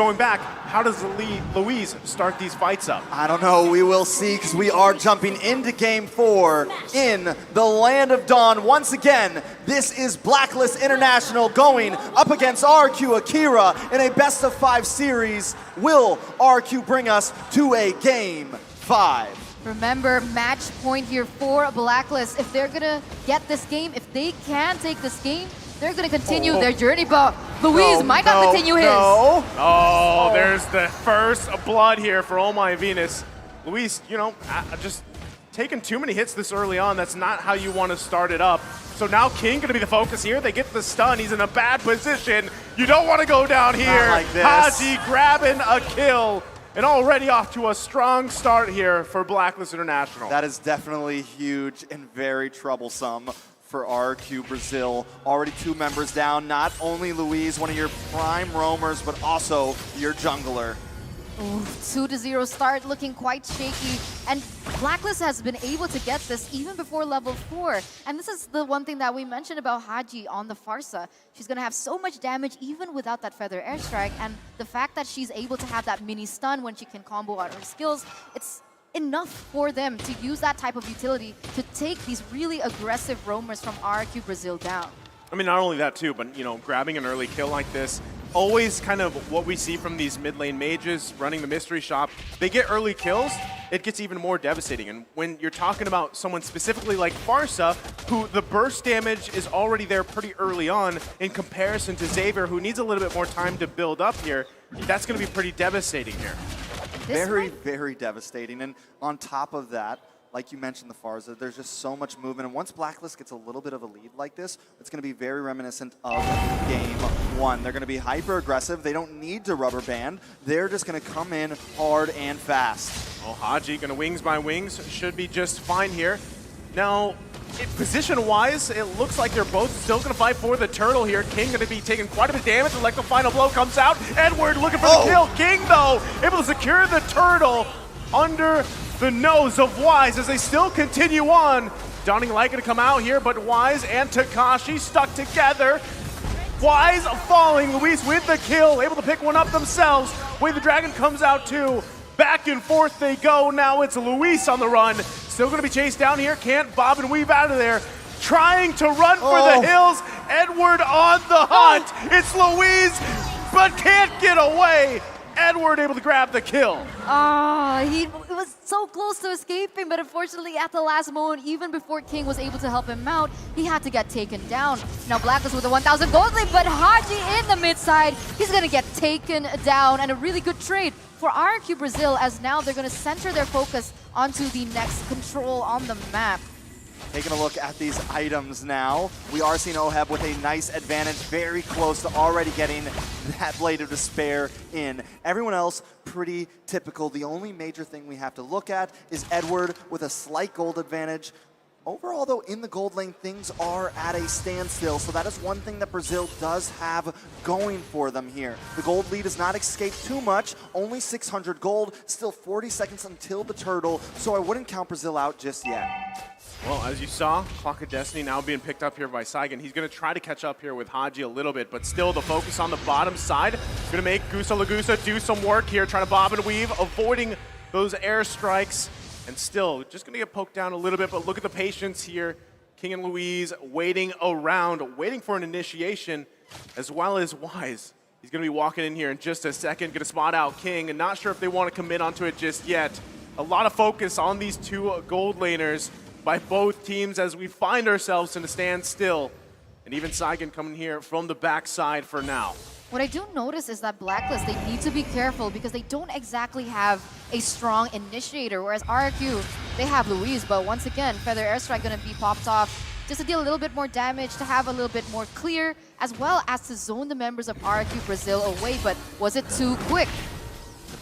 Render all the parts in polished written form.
going back, how does Louise start these fights up? I don't know. We will see, because we are jumping into Game 4 in the Land of Dawn. Once again, this is Blacklist International going up against RRQ Akira in a best-of-5 series. Will RRQ bring us to a Game 5? Remember, match point here for Blacklist. If they're gonna get this game, if they can take this game, they're gonna continue their journey, but Louise might not continue his. Oh, there's the first blood here for Oh My Venus. Louise, you know, just taking too many hits this early on. That's not how you want to start it up. So now King gonna be the focus here. They get the stun. He's in a bad position. You don't want to go down here. Not like this. Haji grabbing a kill. And already off to a strong start here for Blacklist International. That is definitely huge and very troublesome for RRQ Brazil. Already 2 members down. Not only Louise, one of your prime roamers, but also your jungler. Ooh, 2-0 start, looking quite shaky. And Blacklist has been able to get this even before level 4. And this is the one thing that we mentioned about Haji on the Farsa. She's going to have so much damage even without that Feather Airstrike. And the fact that she's able to have that mini stun when she can combo out her skills, it's enough for them to use that type of utility to take these really aggressive roamers from RRQ Brazil down. I mean, not only that too, but you know, grabbing an early kill like this, always kind of what we see from these mid lane mages running the mystery shop. They get early kills, it gets even more devastating. And when you're talking about someone specifically like Farsa, who the burst damage is already there pretty early on in comparison to Xavier, who needs a little bit more time to build up here, that's going to be pretty devastating here. Very devastating. And on top of that, like you mentioned, the Farsa, there's just so much movement. And once Blacklist gets a little bit of a lead like this, it's going to be very reminiscent of Game 1. They're going to be hyper aggressive. They don't need to rubber band. They're just going to come in hard and fast. Oh, Haji going to wings by wings. Should be just fine here. Now, position-wise, it looks like they're both still going to fight for the turtle here. King going to be taking quite a bit of damage. Like the final blow comes out. Edward looking for the kill. King, though, able to secure the turtle under the nose of Wise as they still continue on. Dawning Light going to come out here, but Wise and Takashi stuck together. Wise falling, Louise with the kill, able to pick one up themselves. Way the Dragon comes out too. Back and forth they go. Now it's Luis on the run. Still going to be chased down here. Can't bob and weave out of there. Trying to run for the hills. Edward on the hunt. It's Louise, but can't get away. Edward able to grab the kill. He was so close to escaping, but unfortunately at the last moment, even before King was able to help him out, he had to get taken down. Now Blacklist with the 1,000 gold lead, but Haji in the mid side, he's gonna get taken down, and a really good trade for RRQ Brazil, as now they're gonna center their focus onto the next control on the map. Taking a look at these items now, we are seeing Oheb with a nice advantage, very close to already getting that Blade of Despair in. Everyone else, pretty typical. The only major thing we have to look at is Edward with a slight gold advantage. Overall, though, in the gold lane, things are at a standstill, so that is one thing that Brazil does have going for them here. The gold lead has not escaped too much, only 600 gold, still 40 seconds until the turtle, so I wouldn't count Brazil out just yet. Well, as you saw, Clock of Destiny now being picked up here by Saigon. He's going to try to catch up here with Haji a little bit, but still the focus on the bottom side. Going to make Gusa Lagusa do some work here, trying to bob and weave, avoiding those airstrikes, and still just going to get poked down a little bit, but look at the patience here. King and Louise waiting around, waiting for an initiation, as well as Wise. He's going to be walking in here in just a second, going to spot out King, and not sure if they want to commit onto it just yet. A lot of focus on these two gold laners by both teams as we find ourselves in a standstill. And even Saigon coming here from the backside for now. What I do notice is that Blacklist, they need to be careful because they don't exactly have a strong initiator, whereas RRQ, they have Louise, but once again, Feather Airstrike gonna be popped off just to deal a little bit more damage, to have a little bit more clear, as well as to zone the members of RRQ Brazil away, but was it too quick?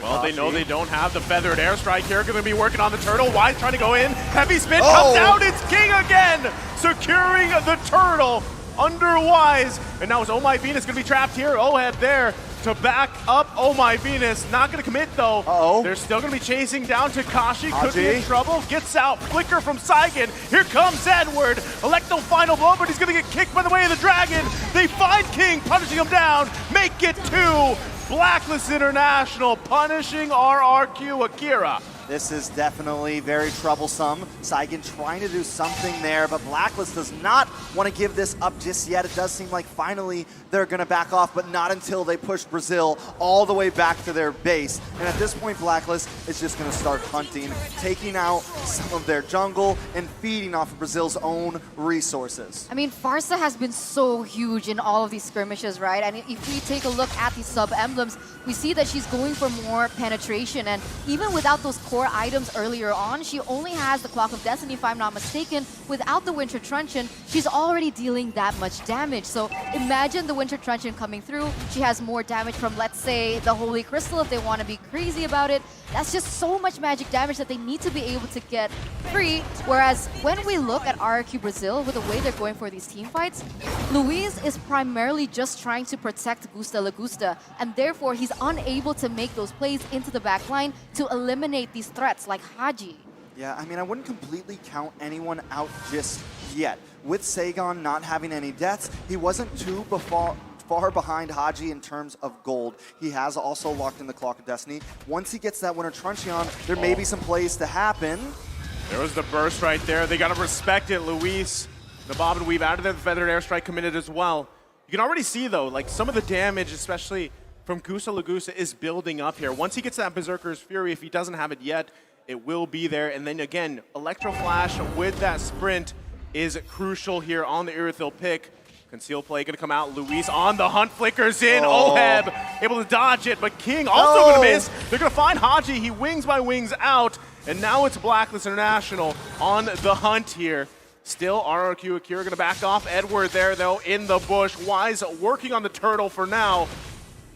Well, they know they don't have the feathered airstrike here. Going to be working on the turtle. Wise trying to go in. Heavy spin comes out. It's King again, securing the turtle under Wise. And now it's Oh My Venus going to be trapped here. Oheb there to back up Oh My Venus. Not going to commit though. They're still going to be chasing down Takashi. Could be in trouble. Gets out. Flicker from Saigon. Here comes Edward. Electo final blow, but he's going to get kicked by the way of the dragon. They find King, punishing him down. Make it 2. Blacklist International punishing RRQ Akira. This is definitely very troublesome. Saigon trying to do something there, but Blacklist does not want to give this up just yet. It does seem like finally they're going to back off, but not until they push Brazil all the way back to their base. And at this point, Blacklist is just going to start hunting, taking out some of their jungle and feeding off of Brazil's own resources. I mean, Farsa has been so huge in all of these skirmishes, right? And if we take a look at the sub-emblems, we see that she's going for more penetration. And even without those core items earlier on, she only has the Clock of Destiny, if I'm not mistaken. Without the Winter Truncheon, she's already dealing that much damage. So imagine the Winter Truncheon coming through. She has more damage from, let's say, the Holy Crystal if they want to be crazy about it. That's just so much magic damage that they need to be able to get free. Whereas when we look at RRQ Brazil, with the way they're going for these team fights, Luis is primarily just trying to protect Gusta Lagusta, and therefore he's unable to make those plays into the back line to eliminate these threats like Haji. Yeah, I mean, I wouldn't completely count anyone out just yet. With Saigon not having any deaths, he wasn't too far behind Haji in terms of gold. He has also locked in the Clock of Destiny. Once he gets that Winter Truncheon, there may be some plays to happen. There was the burst right there. They got to respect it, Luis. The bob and weave out of there, the feathered airstrike committed as well. You can already see, though, like some of the damage, especially from Gusta Lagusta, is building up here. Once he gets that Berserker's Fury, if he doesn't have it yet, it will be there. And then again, Electro Flash with that sprint is crucial here on the Irithyll pick. Conceal play gonna come out. Luis on the hunt, flickers in. Oheb able to dodge it, but King also gonna miss. They're gonna find Haji. He wings by wings out, and now it's Blacklist International on the hunt here. Still, RRQ Akira gonna back off. Edward there though in the bush. Wise working on the turtle for now.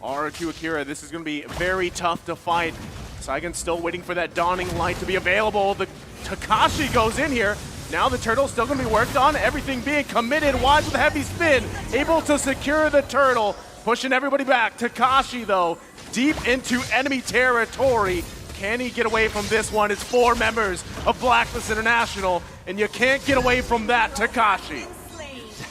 RRQ Akira, this is gonna be very tough to fight. Saigon's still waiting for that dawning light to be available. The Takashi goes in here. Now the turtle's still going to be worked on. Everything being committed. Wise with a heavy spin. Able to secure the turtle. Pushing everybody back. Takashi, though, deep into enemy territory. Can he get away from this one? It's 4 members of Blacklist International, and you can't get away from that, Takashi.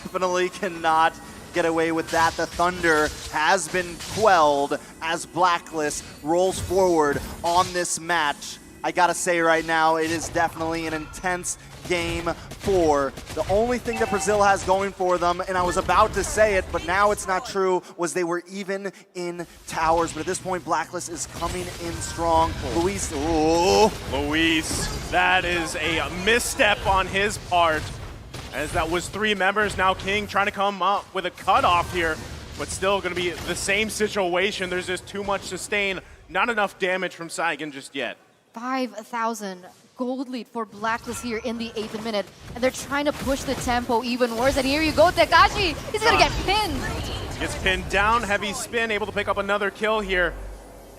Definitely cannot get away with that. The thunder has been quelled as Blacklist rolls forward on this match. I gotta say right now, it is definitely an intense game 4. The only thing that Brazil has going for them, and I was about to say it, but now it's not true, was they were even in towers. But at this point, Blacklist is coming in strong. Luis, Luis, that is a misstep on his part, as that was 3 members. Now King trying to come up with a cutoff here, but still going to be the same situation. There's just too much sustain, not enough damage from Saigon just yet. 5,000 gold lead for Blacklist here in the 8th minute, and they're trying to push the tempo even worse. And here you go, Takashi. He's gonna get pinned. Gets pinned down, heavy spin, able to pick up another kill here.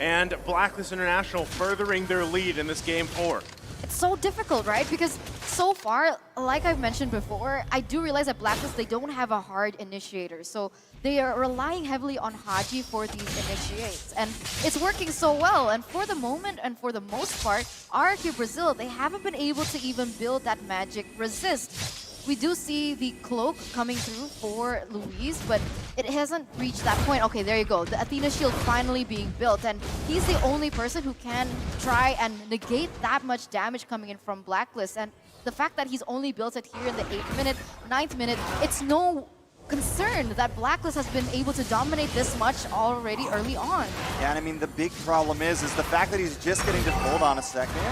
And Blacklist International furthering their lead in this game 4. It's so difficult, right? Because so far, like I've mentioned before, I do realize that Blacklist, they don't have a hard initiator. So they are relying heavily on Haji for these initiates. And it's working so well. And for the moment, and for the most part, RRQ Brazil, they haven't been able to even build that magic resist. We do see the cloak coming through for Luis, but it hasn't reached that point. Okay, there you go. The Athena shield finally being built, and he's the only person who can try and negate that much damage coming in from Blacklist. And the fact that he's only built it here in the 8th minute, 9th minute, it's no concern that Blacklist has been able to dominate this much already early on. Yeah, and I mean, the big problem is the fact that he's just getting to hold on a second.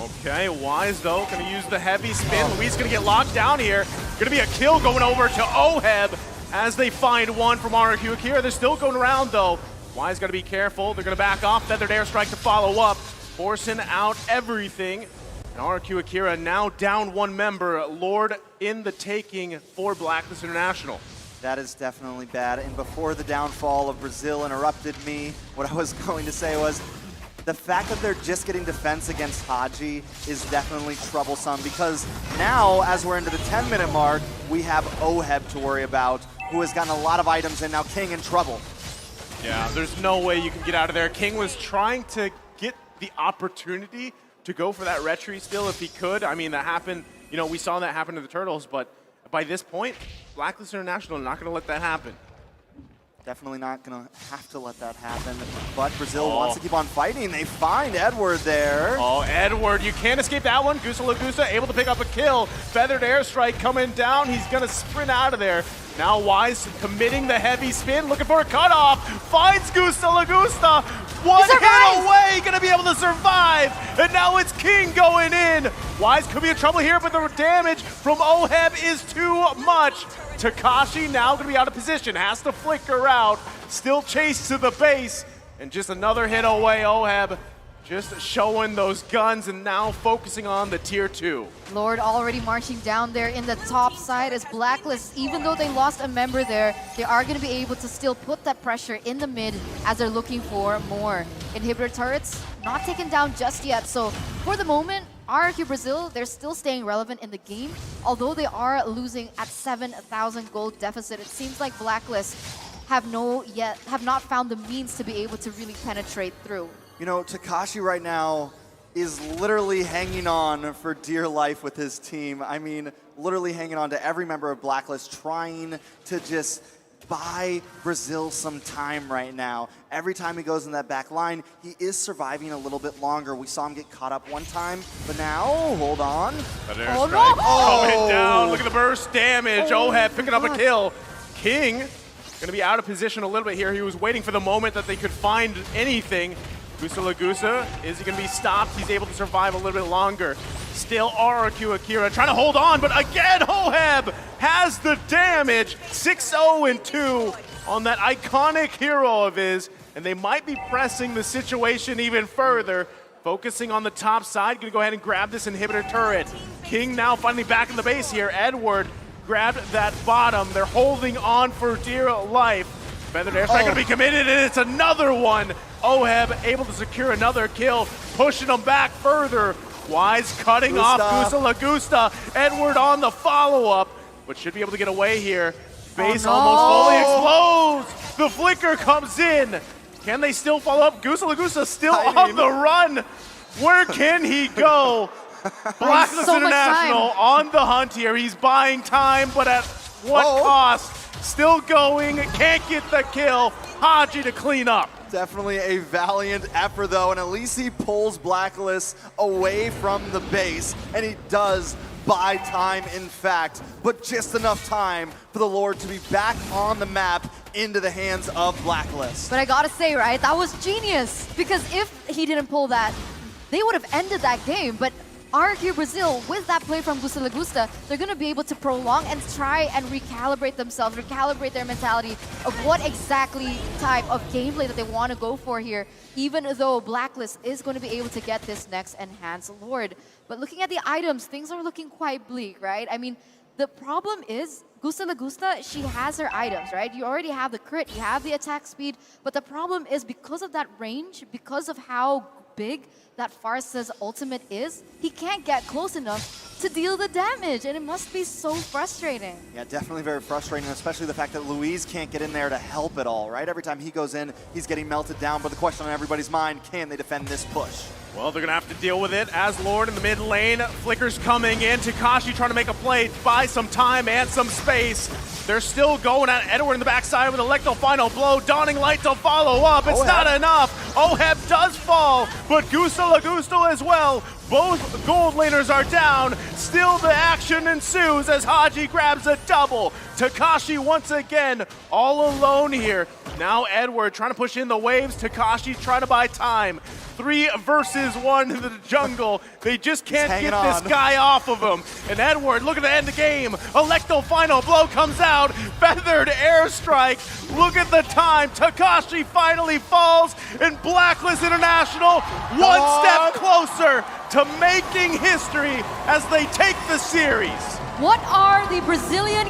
Okay, Wise though, gonna use the heavy spin. Luis gonna get locked down here. Gonna be a kill going over to Oheb as they find one from RRQ Akira. They're still going around though. Wise gotta be careful. They're gonna back off. Feathered airstrike to follow up, forcing out everything. And RRQ Akira now down 1 member. Lord in the taking for Blacklist International. That is definitely bad. And before the downfall of Brazil interrupted me, what I was going to say was, the fact that they're just getting defense against Haji is definitely troublesome, because now, as we're into the 10-minute mark, we have Oheb to worry about, who has gotten a lot of items, and now King in trouble. Yeah, there's no way you can get out of there. King was trying to get the opportunity to go for that retreat still if he could. I mean, that happened, you know, we saw that happen to the Turtles, but by this point, Blacklist International are not going to let that happen. Definitely not going to have to let that happen. But Brazil wants to keep on fighting. They find Edward there. Oh, Edward, you can't escape that one. Gusta Lagusta able to pick up a kill. Feathered airstrike coming down. He's going to sprint out of there. Now Wise committing the heavy spin, looking for a cutoff. Finds Gusta Lagusta. One hit away, going to be able to survive. And now it's King going in. Wise could be in trouble here, but the damage from Oheb is too much. Takashi now going to be out of position, has to flicker out, still chased to the base, and just another hit away. Oheb just showing those guns and now focusing on the tier 2. Lord already marching down there in the top side as Blacklist, even though they lost a member there, they are going to be able to still put that pressure in the mid as they're looking for more. Inhibitor turrets not taken down just yet, so for the moment, RRQ Brazil, they're still staying relevant in the game, although they are losing at 7,000 gold deficit. It seems like Blacklist have not found the means to be able to really penetrate through. You know, Takashi right now is literally hanging on for dear life with his team. I mean, literally hanging on to every member of Blacklist, trying to just buy Brazil some time right now. Every time he goes in that back line, he is surviving a little bit longer. We saw him get caught up one time, but now, hold on. Oh, no! Coming down, look at the burst damage. Oheb picking up a kill. King gonna be out of position a little bit here. He was waiting for the moment that they could find anything. Gusta Lagusta, is he gonna be stopped? He's able to survive a little bit longer. Still RRQ Akira trying to hold on, but again, Oheb has the damage. 6-0-2 on that iconic hero of his, and they might be pressing the situation even further. Focusing on the top side, gonna go ahead and grab this inhibitor turret. King now finally back in the base here. Edward grabbed that bottom. They're holding on for dear life. Feathered airstrike gonna be committed, and it's another one. Oheb able to secure another kill, pushing them back further. Wise cutting off Gusta Lagusta. Edward on the follow-up, but should be able to get away here. Base almost fully explodes. The flicker comes in. Can they still follow up? Gusta Lagusta still on the run. Where can he go? Blacklist International on the hunt here. He's buying time, but at what cost? Still going, can't get the kill. Haji to clean up. Definitely a valiant effort though, and at least he pulls Blacklist away from the base, and he does buy time in fact, but just enough time for the Lord to be back on the map into the hands of Blacklist. But I gotta say, right, that was genius, because if he didn't pull that, they would have ended that game, but RRQ Brazil, with that play from Gusta Lagusta, they're going to be able to prolong and try and recalibrate themselves, recalibrate their mentality of what exactly type of gameplay that they want to go for here, even though Blacklist is going to be able to get this next Enhanced Lord. But looking at the items, things are looking quite bleak, right? I mean, the problem is Gusta Lagusta, she has her items, right? You already have the crit, you have the attack speed, but the problem is because of that range, because of how big that Farsa's ultimate is, he can't get close enough to deal the damage, and it must be so frustrating. Yeah, definitely very frustrating, especially the fact that Luis can't get in there to help at all, right? Every time he goes in, he's getting melted down, but the question on everybody's mind, can they defend this push? Well, they're gonna have to deal with it as Lord in the mid lane. Flicker's coming in. Takashi trying to make a play, buy some time and some space. They're still going at Edward in the backside with Electro final blow. Dawning Light to follow up. It's not enough. Oheb does fall, but Gusta Lagusta as well. Both gold laners are down. Still the action ensues as Haji grabs a double. Takashi once again all alone here. Now Edward trying to push in the waves. Takashi trying to buy time. 3 versus 1 in the jungle. They just can't get this guy off of him. And Edward looking to end the game. Electro final blow comes out. Feathered airstrike. Look at the time. Takashi finally falls. And Blacklist International one step closer to making history as they take the series. What are the Brazilian